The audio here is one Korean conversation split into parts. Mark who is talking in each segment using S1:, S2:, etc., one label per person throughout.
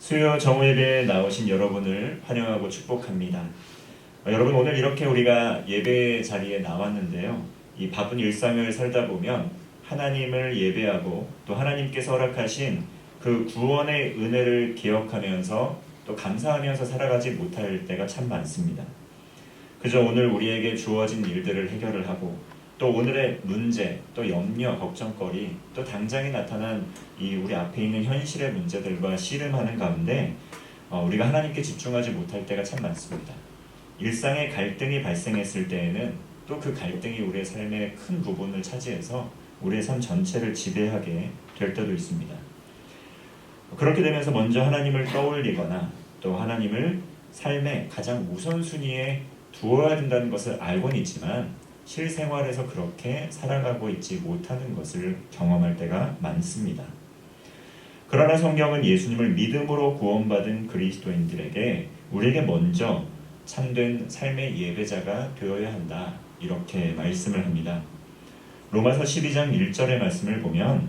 S1: 수요 정오예배에 나오신 여러분을 환영하고 축복합니다. 여러분, 오늘 이렇게 우리가 예배 자리에 나왔는데요. 이 바쁜 일상을 살다 보면 하나님을 예배하고 또 하나님께서 허락하신 그 구원의 은혜를 기억하면서 또 감사하면서 살아가지 못할 때가 참 많습니다. 그저 오늘 우리에게 주어진 일들을 해결을 하고 또 오늘의 문제, 또 염려, 걱정거리, 또 당장에 나타난 이 우리 앞에 있는 현실의 문제들과 씨름하는 가운데 우리가 하나님께 집중하지 못할 때가 참 많습니다. 일상의 갈등이 발생했을 때에는 또 그 갈등이 우리의 삶의 큰 부분을 차지해서 우리의 삶 전체를 지배하게 될 때도 있습니다. 그렇게 되면서 먼저 하나님을 떠올리거나 또 하나님을 삶의 가장 우선순위에 두어야 된다는 것을 알고는 있지만 실생활에서 그렇게 살아가고 있지 못하는 것을 경험할 때가 많습니다. 그러나 성경은 예수님을 믿음으로 구원받은 그리스도인들에게 우리에게 먼저 참된 삶의 예배자가 되어야 한다, 이렇게 말씀을 합니다. 로마서 12장 1절의 말씀을 보면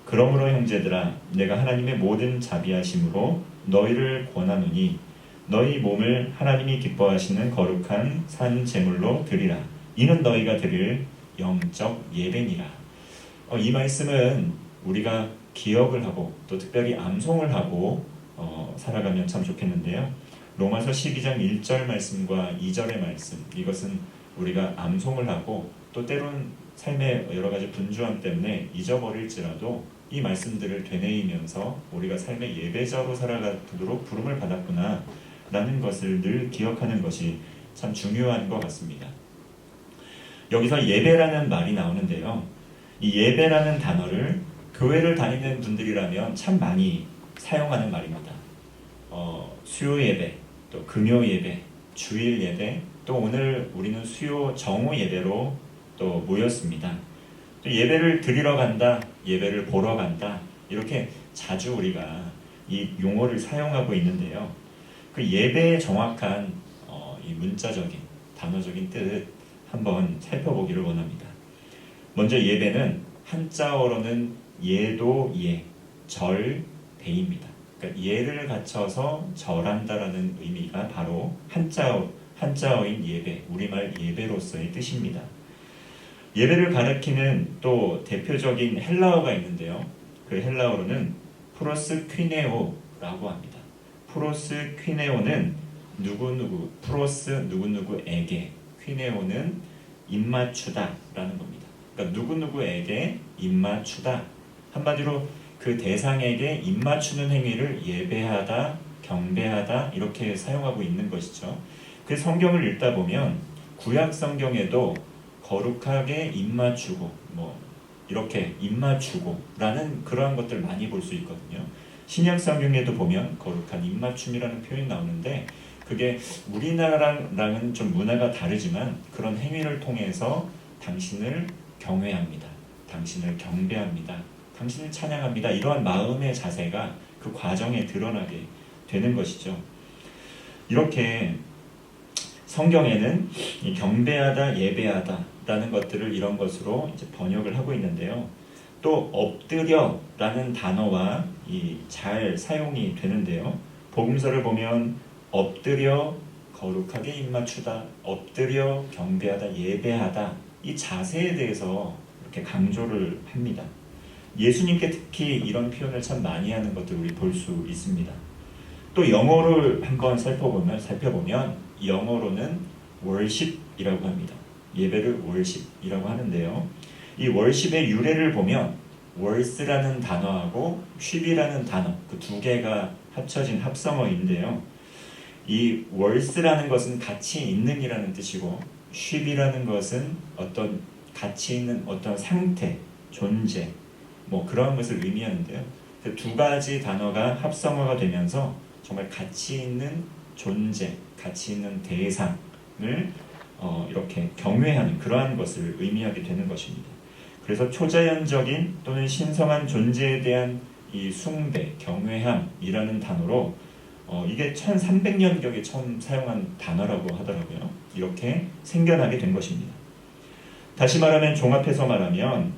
S1: 그러므로 형제들아 내가 하나님의 모든 자비하심으로 너희를 권하노니 너희 몸을 하나님이 기뻐하시는 거룩한 산 제물로 드리라. 이는 너희가 드릴 영적 예배니라. 이 말씀은 우리가 기억을 하고 또 특별히 암송을 하고 살아가면 참 좋겠는데요. 로마서 12장 1절 말씀과 2절의 말씀, 이것은 우리가 암송을 하고 또 때론 삶의 여러 가지 분주함 때문에 잊어버릴지라도 이 말씀들을 되뇌이면서 우리가 삶의 예배자로 살아가도록 부름을 받았구나 라는 것을 늘 기억하는 것이 참 중요한 것 같습니다. 여기서 예배라는 말이 나오는데요. 이 예배라는 단어를 교회를 다니는 분들이라면 참 많이 사용하는 말입니다. 수요 예배, 또 금요 예배, 주일 예배, 또 오늘 우리는 수요 정오 예배로 또 모였습니다. 또 예배를 드리러 간다, 예배를 보러 간다, 이렇게 자주 우리가 이 용어를 사용하고 있는데요. 그 예배의 정확한 이 문자적인 단어적인 뜻 한번 살펴보기를 원합니다. 먼저 예배는 한자어로는 예도예, 절배입니다. 그러니까 예를 갖춰서 절한다라는 의미가 바로 한자어인 예배, 우리말 예배로서의 뜻입니다. 예배를 가리키는 또 대표적인 헬라어가 있는데요. 그 헬라어로는 프로스퀴네오라고 합니다. 프로스퀴네오는 누구누구, 프로스 누구누구에게, 퀴네오는 입맞추다 라는 겁니다. 그러니까 누구누구에게 입맞추다, 한마디로 그 대상에게 입맞추는 행위를 예배하다, 경배하다, 이렇게 사용하고 있는 것이죠. 그 성경을 읽다 보면 구약 성경에도 거룩하게 입맞추고 이렇게 입맞추고 라는 그러한 것들 많이 볼 수 있거든요. 신약 성경에도 보면 거룩한 입맞춤이라는 표현이 나오는데 그게 우리나라랑은 좀 문화가 다르지만 그런 행위를 통해서 당신을 경외합니다, 당신을 경배합니다, 당신을 찬양합니다, 이러한 마음의 자세가 그 과정에 드러나게 되는 것이죠. 이렇게 성경에는 경배하다, 예배하다 라는 것들을 이런 것으로 이제 번역을 하고 있는데요. 또 엎드려 라는 단어와 잘 사용이 되는데요. 복음서를 보면 엎드려 거룩하게 입맞추다, 엎드려 경배하다, 예배하다, 이 자세에 대해서 이렇게 강조를 합니다. 예수님께 특히 이런 표현을 참 많이 하는 것들을 우리 볼 수 있습니다. 또 영어를 한번 살펴보면 영어로는 worship이라고 합니다. 예배를 worship이라고 하는데요. 이 worship의 유래를 보면 worth라는 단어하고 ship이라는 단어, 그 두 개가 합쳐진 합성어인데요. 이 worth라는 것은 가치 있는 이라는 뜻이고 ship이라는 것은 어떤 가치 있는 어떤 상태, 존재, 그런 것을 의미하는데요. 그 두 가지 단어가 합성어가 되면서 정말 가치 있는 존재, 가치 있는 대상을 이렇게 경외하는 그러한 것을 의미하게 되는 것입니다. 그래서 초자연적인 또는 신성한 존재에 대한 이 숭배, 경외함이라는 단어로 이게 1300년경에 처음 사용한 단어라고 하더라고요. 이렇게 생겨나게 된 것입니다. 다시 말하면, 종합해서 말하면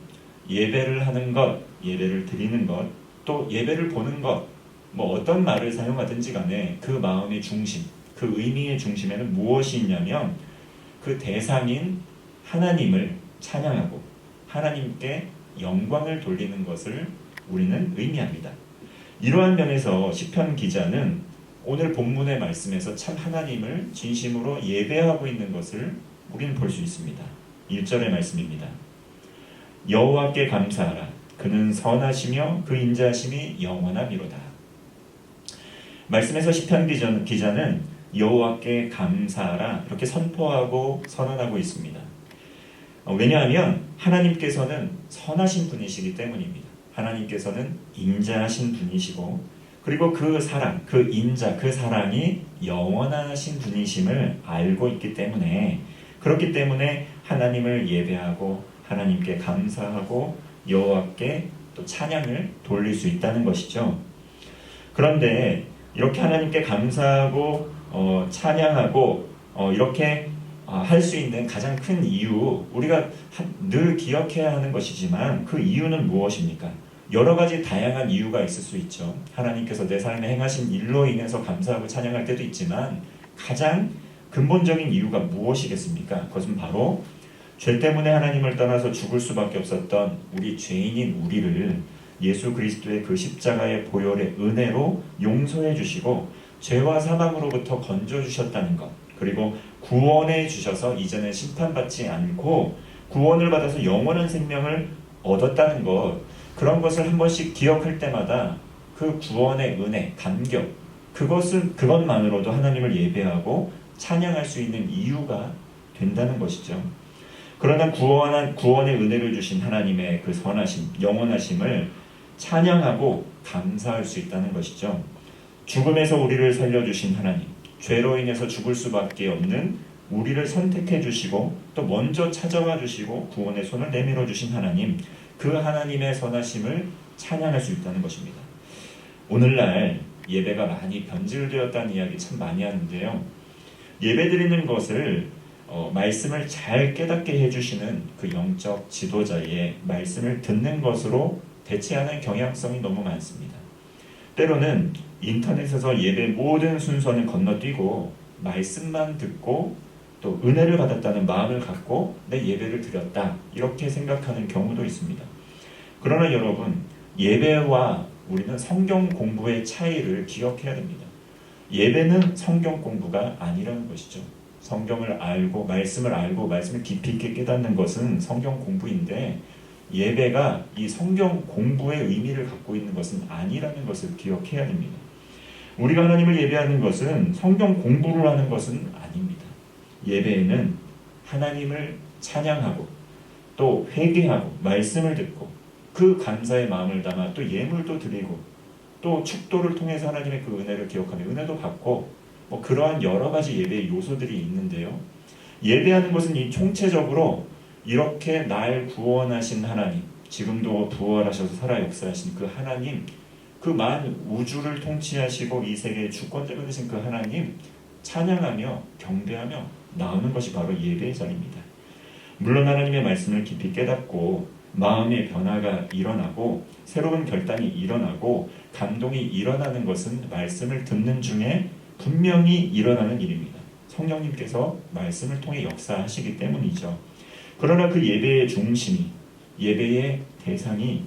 S1: 예배를 하는 것, 예배를 드리는 것, 또 예배를 보는 것, 뭐 어떤 말을 사용하든지 간에 그 마음의 중심, 그 의미의 중심에는 무엇이 있냐면 그 대상인 하나님을 찬양하고 하나님께 영광을 돌리는 것을 우리는 의미합니다. 이러한 면에서 시편 기자는 오늘 본문의 말씀에서 참 하나님을 진심으로 예배하고 있는 것을 우리는 볼 수 있습니다. 1절의 말씀입니다. 여호와께 감사하라. 그는 선하시며 그 인자하심이 영원하미로다. 말씀에서 시편 기자는 여호와께 감사하라 이렇게 선포하고 선언하고 있습니다. 왜냐하면 하나님께서는 선하신 분이시기 때문입니다. 하나님께서는 인자하신 분이시고 그리고 그 사랑, 그 인자, 그 사랑이 영원하신 분이심을 알고 있기 때문에 그렇기 때문에 하나님을 예배하고 하나님께 감사하고 여호와께 또 찬양을 돌릴 수 있다는 것이죠. 그런데 이렇게 하나님께 감사하고 찬양하고 이렇게 할 수 있는 가장 큰 이유, 우리가 늘 기억해야 하는 것이지만 그 이유는 무엇입니까? 여러 가지 다양한 이유가 있을 수 있죠. 하나님께서 내 삶에 행하신 일로 인해서 감사하고 찬양할 때도 있지만 가장 근본적인 이유가 무엇이겠습니까? 그것은 바로 죄 때문에 하나님을 떠나서 죽을 수밖에 없었던 우리 죄인인 우리를 예수 그리스도의 그 십자가의 보혈의 은혜로 용서해 주시고 죄와 사망으로부터 건져 주셨다는 것, 그리고 구원해 주셔서 이제는 심판받지 않고 구원을 받아서 영원한 생명을 얻었다는 것, 그런 것을 한 번씩 기억할 때마다 그 구원의 은혜, 감격, 그것만으로도 하나님을 예배하고 찬양할 수 있는 이유가 된다는 것이죠. 그러나 구원의 은혜를 주신 하나님의 그 선하심, 영원하심을 찬양하고 감사할 수 있다는 것이죠. 죽음에서 우리를 살려주신 하나님, 죄로 인해서 죽을 수밖에 없는 우리를 선택해 주시고 또 먼저 찾아와 주시고 구원의 손을 내밀어 주신 하나님, 그 하나님의 선하심을 찬양할 수 있다는 것입니다. 오늘날 예배가 많이 변질되었다는 이야기 참 많이 하는데요. 예배드리는 것을 말씀을 잘 깨닫게 해주시는 그 영적 지도자의 말씀을 듣는 것으로 대체하는 경향성이 너무 많습니다. 때로는 인터넷에서 예배 모든 순서는 건너뛰고 말씀만 듣고 또 은혜를 받았다는 마음을 갖고 내 예배를 드렸다 이렇게 생각하는 경우도 있습니다. 그러나 여러분, 예배와 우리는 성경 공부의 차이를 기억해야 됩니다. 예배는 성경 공부가 아니라는 것이죠. 성경을 알고 말씀을 깊이 있게 깨닫는 것은 성경 공부인데 예배가 이 성경 공부의 의미를 갖고 있는 것은 아니라는 것을 기억해야 됩니다. 우리가 하나님을 예배하는 것은 성경 공부를 하는 것은 아닙니다. 예배에는 하나님을 찬양하고 또 회개하고 말씀을 듣고 그 감사의 마음을 담아 또 예물도 드리고 또 축도를 통해서 하나님의 그 은혜를 기억하며 은혜도 받고 그러한 여러 가지 예배의 요소들이 있는데요. 예배하는 것은 이 총체적으로 이렇게 날 구원하신 하나님, 지금도 부활하셔서 살아 역사하신 그 하나님, 그 만 우주를 통치하시고 이 세계의 주권자가 되신 그 하나님 찬양하며 경배하며 나오는 것이 바로 예배의 자리입니다. 물론 하나님의 말씀을 깊이 깨닫고 마음의 변화가 일어나고 새로운 결단이 일어나고 감동이 일어나는 것은 말씀을 듣는 중에 분명히 일어나는 일입니다. 성령님께서 말씀을 통해 역사하시기 때문이죠. 그러나 그 예배의 중심이, 예배의 대상이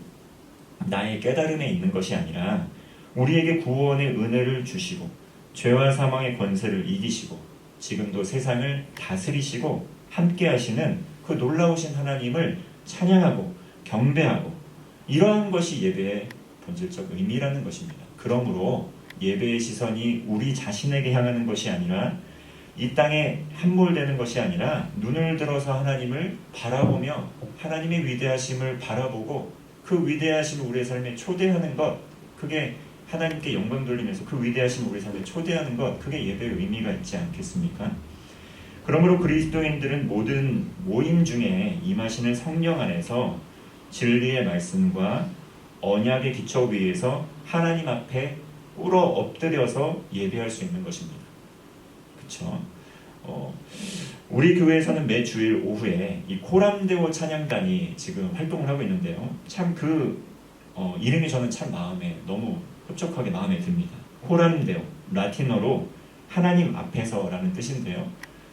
S1: 나의 깨달음에 있는 것이 아니라 우리에게 구원의 은혜를 주시고 죄와 사망의 권세를 이기시고 지금도 세상을 다스리시고 함께 하시는 그 놀라우신 하나님을 찬양하고 경배하고 이러한 것이 예배의 본질적 의미라는 것입니다. 그러므로 예배의 시선이 우리 자신에게 향하는 것이 아니라 이 땅에 함몰되는 것이 아니라 눈을 들어서 하나님을 바라보며 하나님의 위대하심을 바라보고 그 위대하심을 우리의 삶에 초대하는 것, 그게 하나님께 영광 돌리면서 그 위대하심을 우리 삶에 초대하는 것, 그게 예배의 의미가 있지 않겠습니까? 그러므로 그리스도인들은 모든 모임 중에 임하시는 성령 안에서 진리의 말씀과 언약의 기초 위에서 하나님 앞에 꿇어 엎드려서 예배할 수 있는 것입니다. 그렇죠? 우리 교회에서는 매 주일 오후에 이 코람데오 찬양단이 지금 활동을 하고 있는데요. 참 이름이 저는 참 마음에 너무 흡족하게 마음에 듭니다. 코람데오, 라틴어로 하나님 앞에서라는 뜻인데요.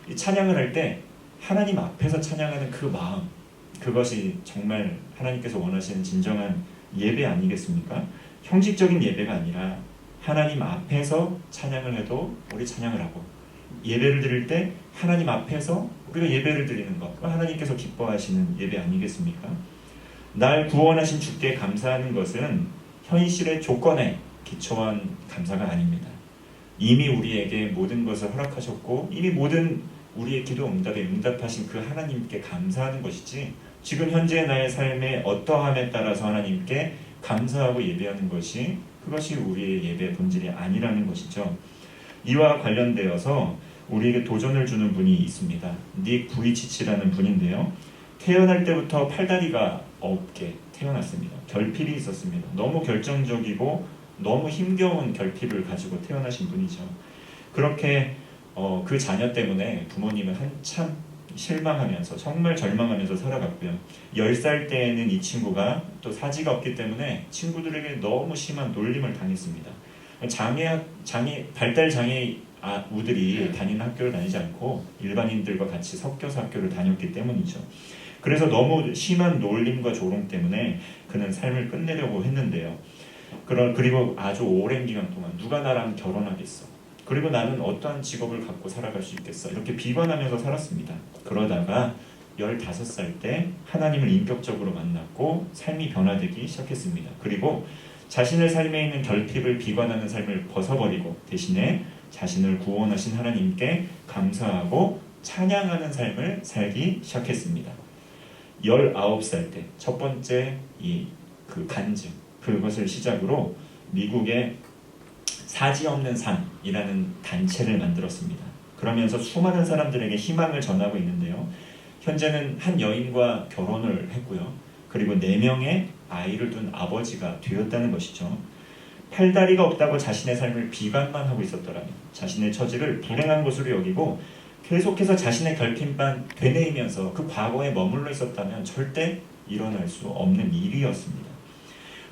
S1: 이 찬양을 할 때 하나님 앞에서 찬양하는 그 마음, 그것이 정말 하나님께서 원하시는 진정한 예배 아니겠습니까? 형식적인 예배가 아니라 하나님 앞에서 찬양을 해도 우리 찬양을 하고, 예배를 드릴 때 하나님 앞에서 우리가 예배를 드리는 것, 하나님께서 기뻐하시는 예배 아니겠습니까? 날 구원하신 주께 감사하는 것은 현실의 조건에 기초한 감사가 아닙니다. 이미 우리에게 모든 것을 허락하셨고 이미 모든 우리의 기도 응답에 응답하신 그 하나님께 감사하는 것이지, 지금 현재 나의 삶의 어떠함에 따라서 하나님께 감사하고 예배하는 것이, 그것이 우리의 예배의 본질이 아니라는 것이죠. 이와 관련되어서 우리에게 도전을 주는 분이 있습니다. 닉 부이치치라는 분인데요. 태어날 때부터 팔다리가 없게 태어났습니다. 결핍이 있었습니다. 너무 결정적이고 너무 힘겨운 결핍을 가지고 태어나신 분이죠. 그렇게 그 자녀 때문에 부모님은 한참 실망하면서 정말 절망하면서 살아갔고요. 10살 때에는 이 친구가 또 사지가 없기 때문에 친구들에게 너무 심한 놀림을 당했습니다. 발달 장애 우들이 다니는 학교를 다니지 않고 일반인들과 같이 섞여서 학교를 다녔기 때문이죠. 그래서 너무 심한 놀림과 조롱 때문에 그는 삶을 끝내려고 했는데요. 그리고 아주 오랜 기간 동안 누가 나랑 결혼하겠어, 그리고 나는 어떠한 직업을 갖고 살아갈 수 있겠어, 이렇게 비관하면서 살았습니다. 그러다가 15살 때 하나님을 인격적으로 만났고 삶이 변화되기 시작했습니다. 그리고 자신의 삶에 있는 결핍을 비관하는 삶을 벗어버리고 대신에 자신을 구원하신 하나님께 감사하고 찬양하는 삶을 살기 시작했습니다. 19살 때 첫 번째 그 간증, 그것을 시작으로 미국의 사지 없는 삶이라는 단체를 만들었습니다. 그러면서 수많은 사람들에게 희망을 전하고 있는데요. 현재는 한 여인과 결혼을 했고요. 그리고 4명의 아이를 둔 아버지가 되었다는 것이죠. 팔다리가 없다고 자신의 삶을 비관만 하고 있었더라면, 자신의 처지를 불행한 것으로 여기고 계속해서 자신의 결핍만 되뇌이면서 그 과거에 머물러 있었다면 절대 일어날 수 없는 일이었습니다.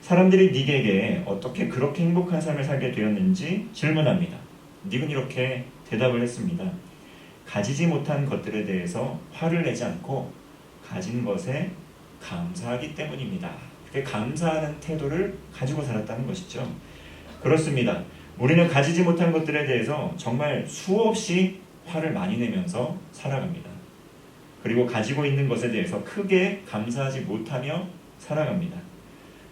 S1: 사람들이 닉에게 어떻게 그렇게 행복한 삶을 살게 되었는지 질문합니다. 닉은 이렇게 대답을 했습니다. 가지지 못한 것들에 대해서 화를 내지 않고 가진 것에 감사하기 때문입니다. 그렇게 감사하는 태도를 가지고 살았다는 것이죠. 그렇습니다. 우리는 가지지 못한 것들에 대해서 정말 수없이 화를 많이 내면서 살아갑니다. 그리고 가지고 있는 것에 대해서 크게 감사하지 못하며 살아갑니다.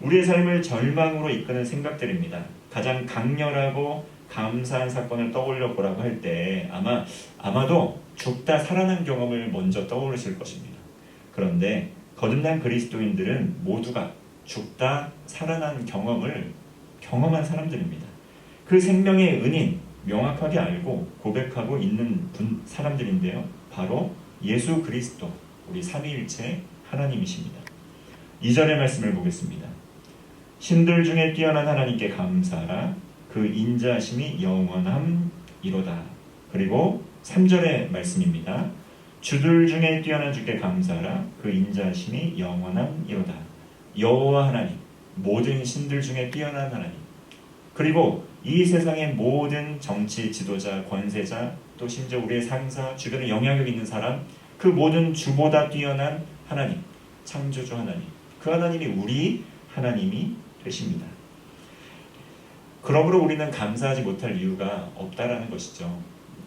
S1: 우리의 삶을 절망으로 이끄는 생각들입니다. 가장 강렬하고 감사한 사건을 떠올려 보라고 할 때 아마도 죽다 살아난 경험을 먼저 떠오르실 것입니다. 그런데 거듭난 그리스도인들은 모두가 죽다 살아난 경험을 경험한 사람들입니다. 그 생명의 은인 명확하게 알고 고백하고 있는 사람들인데요. 바로 예수 그리스도, 우리 삼위일체 하나님이십니다. 2절의 말씀을 보겠습니다. 신들 중에 뛰어난 하나님께 감사하라. 그 인자하심이 영원함이로다. 그리고 3절의 말씀입니다. 주들 중에 뛰어난 주께 감사하라. 그 인자하심이 영원함이로다. 여호와 하나님, 모든 신들 중에 뛰어난 하나님, 그리고 이 세상의 모든 정치 지도자, 권세자, 또 심지어 우리의 상사, 주변에 영향력 있는 사람, 그 모든 주보다 뛰어난 하나님, 창조주 하나님, 그 하나님이 우리 하나님이 되십니다. 그러므로 우리는 감사하지 못할 이유가 없다라는 것이죠.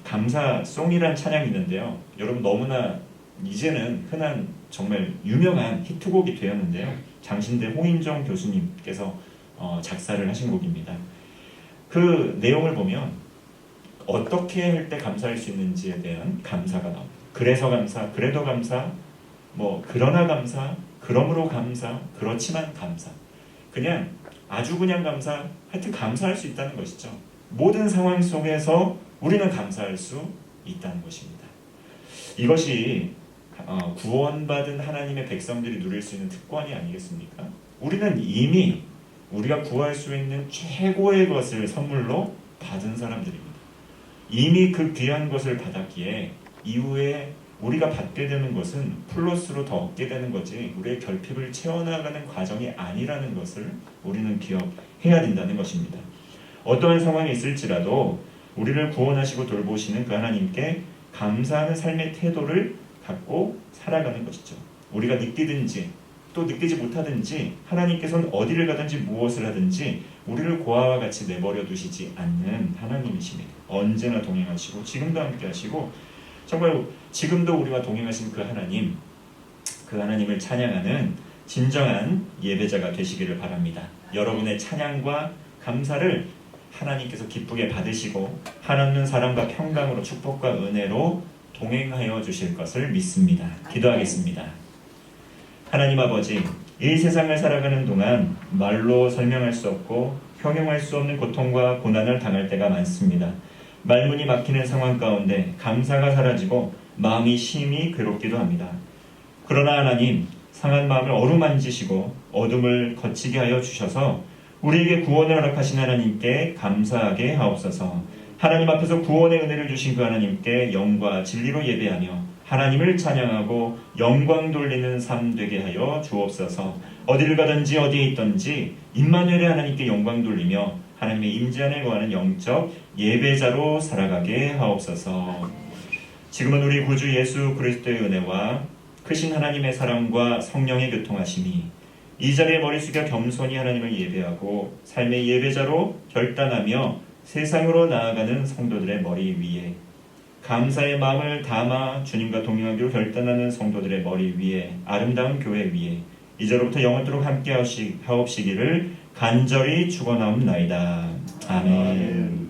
S1: 감사송이란 찬양이 있는데요. 여러분 너무나 이제는 흔한 정말 유명한 히트곡이 되었는데요. 장신대 홍인정 교수님께서 작사를 하신 곡입니다. 그 내용을 보면 어떻게 할 때 감사할 수 있는지에 대한 감사가 나옵니다. 그래서 감사, 그래도 감사, 그러나 감사, 그러므로 감사, 그렇지만 감사, 그냥 아주 그냥 감사, 하여튼 감사할 수 있다는 것이죠. 모든 상황 속에서 우리는 감사할 수 있다는 것입니다. 이것이 구원받은 하나님의 백성들이 누릴 수 있는 특권이 아니겠습니까? 우리는 이미 우리가 구할 수 있는 최고의 것을 선물로 받은 사람들입니다. 이미 그 귀한 것을 받았기에 이후에 우리가 받게 되는 것은 플러스로 더 얻게 되는 거지 우리의 결핍을 채워나가는 과정이 아니라는 것을 우리는 기억해야 된다는 것입니다. 어떠한 상황이 있을지라도 우리를 구원하시고 돌보시는 그 하나님께 감사하는 삶의 태도를 갖고 살아가는 것이죠. 우리가 느끼든지 또 느끼지 못하든지 하나님께서는 어디를 가든지 무엇을 하든지 우리를 고아와 같이 내버려 두시지 않는 하나님이십니다. 언제나 동행하시고 지금도 함께 하시고 정말 지금도 우리와 동행하신 그 하나님을 찬양하는 진정한 예배자가 되시기를 바랍니다. 여러분의 찬양과 감사를 하나님께서 기쁘게 받으시고 한없는 사랑과 평강으로 축복과 은혜로 동행하여 주실 것을 믿습니다. 기도하겠습니다. 하나님 아버지, 이 세상을 살아가는 동안 말로 설명할 수 없고 형용할 수 없는 고통과 고난을 당할 때가 많습니다. 말문이 막히는 상황 가운데 감사가 사라지고 마음이 심히 괴롭기도 합니다. 그러나 하나님, 상한 마음을 어루만지시고 어둠을 거치게 하여 주셔서 우리에게 구원을 허락하신 하나님께 감사하게 하옵소서. 하나님 앞에서 구원의 은혜를 주신 그 하나님께 영과 진리로 예배하며 하나님을 찬양하고 영광 돌리는 삶 되게 하여 주옵소서. 어디를 가든지 어디에 있든지 임마누엘의 하나님께 영광 돌리며 하나님의 임재 안에 거하는 영적 예배자로 살아가게 하옵소서. 지금은 우리 구주 예수 그리스도의 은혜와 크신 하나님의 사랑과 성령의 교통하심이 이 자리에 머리 숙여 겸손히 하나님을 예배하고 삶의 예배자로 결단하며 세상으로 나아가는 성도들의 머리 위에 감사의 마음을 담아 주님과 동행하기로 결단하는 성도들의 머리 위에 아름다운 교회 위에 이제로부터 영원토록 함께 하옵시기를 간절히 축원하옵나이다. 아멘.